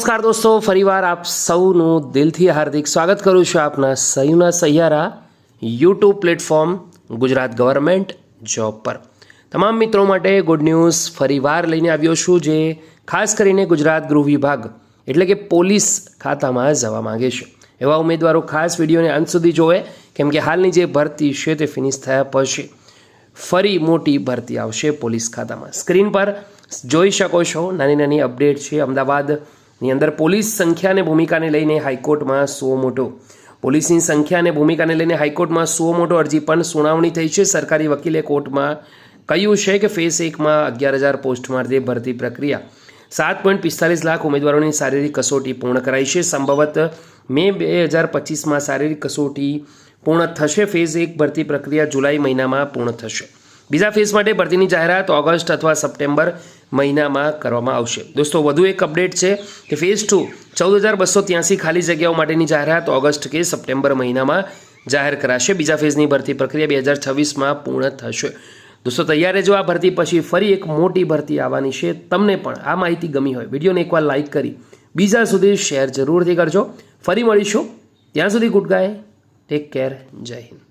નમસ્કાર દોસ્તો, ફરીવાર આપ સૌનું દિલથી હાર્દિક સ્વાગત કરું છું આપના સયુના સહિયારા YouTube platform Gujarat government job પર। તમામ મિત્રો માટે ગુડ ન્યૂઝ ફરીવાર લઈને આવ્યો છું, જે ખાસ કરીને ગુજરાત ગૃહ વિભાગ એટલે કે પોલીસ ખાતામાં જવા માગે છે એવા ઉમેદવારો ખાસ વિડીયોને અંત સુધી જોવે, કેમ કે હાલની જે ભરતી છે તે ફિનિશ થયા પછી ફરી મોટી ભરતી આવશે પોલીસ ખાતામાં। સ્ક્રીન પર જોઈ શકો છો નાની નાની અપડેટ છે। અમદાવાદની અંદર પોલીસ સંખ્યા અને ભૂમિકાને લઈને હાઈકોર્ટમાં પોલીસની સંખ્યા અને ભૂમિકાને લઈને હાઈકોર્ટમાં મોટો અરજી પણ સુનાવણી થઈ છે। સરકારી વકીલે કોર્ટમાં કહ્યું છે કે ફેઝ 1માં 11,000 પોસ્ટ માટે ભરતી પ્રક્રિયા 7.45 લાખ ઉમેદવારોની શારીરિક કસોટી પૂર્ણ કરાઈ છે। સંભવત મે 2025માં શારીરિક કસોટી પૂર્ણ થશે। ફેઝ 1 ભરતી પ્રક્રિયા જુલાઈ મહિનામાં પૂર્ણ થશે। બીજા ફેઝ માટે ભરતીની જાહેરાત ઓગસ્ટ અથવા સપ્ટેમ્બર મહિનામાં કરવામાં આવશે। દોસ્તો, વધુ એક અપડેટ છે કે ફેઝ 2 14,283 ખાલી જગ્યાઓ માટેની જાહેરાત ઓગસ્ટ કે સપ્ટેમ્બર મહિનામાં જાહેર કરાશે। બીજા ફેઝની ભરતી પ્રક્રિયા 2026માં પૂર્ણ થશે। દોસ્તો, તૈયાર રહેજો, આ ભરતી પછી ફરી એક મોટી ભરતી આવવાની છે। તમને પણ આ માહિતી ગમી હોય વિડીયોને એકવાર લાઇક કરી બીજા સુધી શેર જરૂરથી કરજો। ફરી મળીશું, ત્યાં સુધી ગુડ બાય, ટેક કેર, જય હિન્દ।